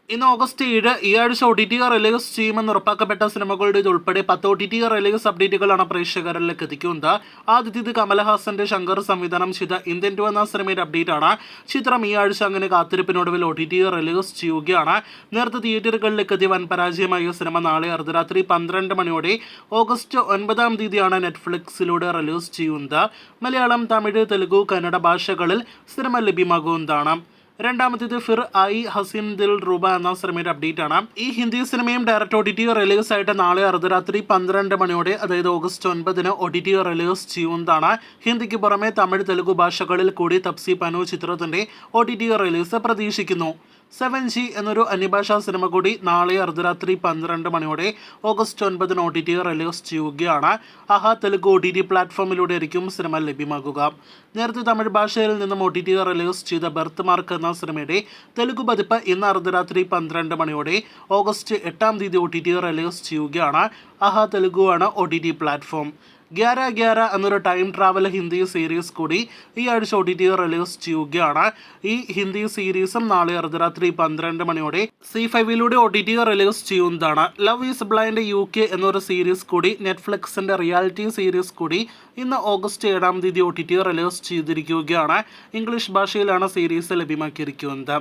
ഇന്ന് ഓഗസ്റ്റ് 7 ഈ ആഴ്ച OTT റിലീസ് ചെയ്യുമെന്ന് ഉറപ്പാക്കപ്പെട്ട സിനിമകളുടെ ഉൾപ്പെടെ 10 OTT റിലീസ് അപ്ഡേറ്റുകളാണ് പ്രേക്ഷകരിലേക്ക് എത്തിക്കുന്നത്. ആദ്യത്തേത് കമലഹാസന്റെ ശങ്കർ സംവിധാനം ചെയ്ത ഇന്ത്യൻ 2 എന്ന സിനിമയുടെ അപ്ഡേറ്റ് ആണ്. ചിത്രം ഈ ആഴ്ച അങ്ങനെ കാത്തിരിപ്പിനൊടുവിൽ OTT റിലീസ് ചെയ്യുകയാണ്. നേരത്തെ തിയേറ്ററുകളിലേക്ക് എത്തിയ വൻ പരാജയമായ സിനിമ നാളെ അർദ്ധരാത്രി 12 മണിയോടെ ഓഗസ്റ്റ് 9 തീയതിയാണ് നെറ്റ്ഫ്ലിക്സിലൂടെ റിലീസ് ചെയ്യുന്നത്. മലയാളം, തമിഴ്, തെലുഗു, കന്നഡ ഭാഷകളിൽ സിനിമ ലഭ്യമാകുന്നതാണ്. രണ്ടാമത്തേത് ഫിർ ആയി ഹസീൻ ദിൽ റൂബ എന്ന സിനിമയുടെ അപ്ഡേറ്റ് ആണ്. ഈ ഹിന്ദി സിനിമയും ഡയറക്റ്റ് OTT റിലീസ് ആയിട്ട് നാളെ അർദ്ധരാത്രി 12 മണിയോടെ അതായത് ഓഗസ്റ്റ് 9 OTT റിലീസ് ചെയ്യുന്നതാണ്. ഹിന്ദിക്ക് പുറമെ തമിഴ്, തെലുഗു ഭാഷകളിൽ കൂടി തപ്സി പനു ചിത്രത്തിന്റെ OTT റിലീസ് പ്രതീക്ഷിക്കുന്നു. 7G എന്നൊരു അന്യഭാഷാ സിനിമ കൂടി നാളെ അർദ്ധരാത്രി 12 മണിയോടെ ഓഗസ്റ്റ് 9 OTT റിലീസ് ചെയ്യുകയാണ്. ആഹ തെലുഗു OTT പ്ലാറ്റ്ഫോമിലൂടെ ആയിരിക്കും സിനിമ ലഭ്യമാകുക. നേരത്തെ തമിഴ് ഭാഷയിൽ നിന്നും OTT റിലീസ് ചെയ്ത ബർത്ത് മാർക്ക് എന്ന സിനിമയുടെ തെലുഗു പതിപ്പ് ഇന്ന് അർദ്ധരാത്രി 12 മണിയോടെ ഓഗസ്റ്റ് 8 തീയതി OTT റിലീസ് ചെയ്യുകയാണ്. ആഹ തെലുഗു ആണ് OTT പ്ലാറ്റ്ഫോം. 11 എന്നൊരു ടൈം ട്രാവൽ ഹിന്ദി സീരീസ് കൂടി ഈ ആഴ്ച OTT റിലീസ് ചെയ്യുകയാണ്. ഈ ഹിന്ദി സീരീസും നാളെ അർദ്ധരാത്രി 12 മണിയോടെ C5 OTT റിലീസ് ചെയ്യുന്നതാണ്. ലവ് ഈസ് ബ്ലൈൻഡ് UK എന്നൊരു സീരീസ് കൂടി നെറ്റ്ഫ്ലിക്സിന്റെ റിയാലിറ്റി സീരീസ് കൂടി ഇന്ന് ഓഗസ്റ്റ് 7 തീയതി OTT റിലീസ് ചെയ്തിരിക്കുകയാണ്. ഇംഗ്ലീഷ് ഭാഷയിലാണ് സീരീസ് ലഭ്യമാക്കിയിരിക്കുന്നത്.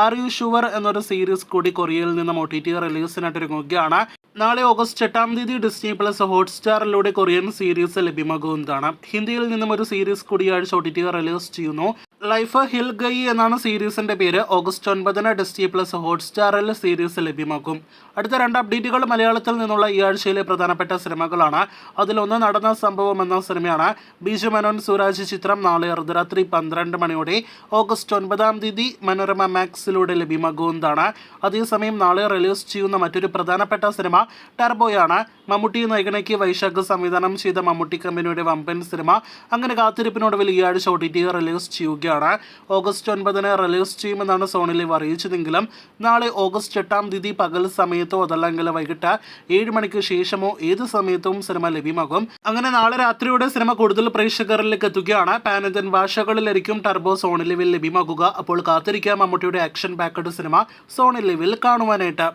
ആർ യു ഷുവർ എന്നൊരു സീരീസ് കൂടി കൊറിയയിൽ നിന്നും OTT റിലീസിനായിട്ടിറങ്ങുകയാണ്. നാളെ ഓഗസ്റ്റ് 8 തീയതി ഡിസ്നി പ്ലസ് ഹോട്ട്സ്റ്റാറിലൂടെ കൊറിയൻ സീരീസ് ലഭ്യമാകുന്നതാണ്. ഹിന്ദിയിൽ നിന്നും ഒരു സീരീസ് കൂടി ആഴ്ച OTT റിലീസ് ചെയ്യുന്നു. ലൈഫ് ഹിൽ ഗയി എന്നാണ് സീരീസിന്റെ പേര്. ഓഗസ്റ്റ് 9 ഡിസ്നി പ്ലസ് ഹോട്ട്സ്റ്റാറിൽ സീരീസ് ലഭ്യമാക്കും. അടുത്ത 2 അപ്ഡേറ്റുകൾ മലയാളത്തിൽ നിന്നുള്ള ഈ ആഴ്ചയിലെ പ്രധാനപ്പെട്ട സിനിമകളാണ്. അതിലൊന്ന് നടന്ന സംഭവം എന്ന സിനിമയാണ്. ബിജു മേനോൻ സുരാജ് ചിത്രം നാളെ അർദ്ധരാത്രി 12 മണിയോടെ ഓഗസ്റ്റ് 9 തീയതി മനോരമ മാക്സിലൂടെ ലഭ്യമാകുന്നതാണ്. അതേസമയം നാളെ റിലീസ് ചെയ്യുന്ന മറ്റൊരു പ്രധാനപ്പെട്ട സിനിമ ടർബോയാണ്. മമ്മൂട്ടി നായകനാക്കി വൈശാഖ് സംവിധാനം ചെയ്ത മമ്മൂട്ടി കമ്പനിയുടെ വമ്പൻ സിനിമ അങ്ങനെ കാത്തിരിപ്പിനൊടുവിൽ ഈ ആഴ്ച OTT റിലീസ് ചെയ്യുകയാണ്. ഓഗസ്റ്റ് 9 റിലീസ് ചെയ്യുമെന്നാണ് സോണി ലൈവ് അറിയിച്ചതെങ്കിലും നാളെ ഓഗസ്റ്റ് 8 തീയതി പകൽ സമയത്തോ അതല്ലെങ്കിൽ വൈകിട്ട് 7 മണിക്ക് ശേഷമോ ഏത് സമയത്തും സിനിമ ലഭ്യമാകും. അങ്ങനെ നാളെ രാത്രിയോടെ സിനിമ കൂടുതൽ പ്രേക്ഷകരിലേക്ക് എത്തുകയാണ്. പാൻ ഇന്ത്യൻ ഭാഷകളിലായിരിക്കും ടർബോ സോണി ലൈവിൽ ലഭ്യമാകുക. അപ്പോൾ കാത്തിരിക്കാം മമ്മൂട്ടിയുടെ ആക്ഷൻ പാക്കഡ് സിനിമ സോണി ലൈവിൽ കാണുവാനായിട്ട്.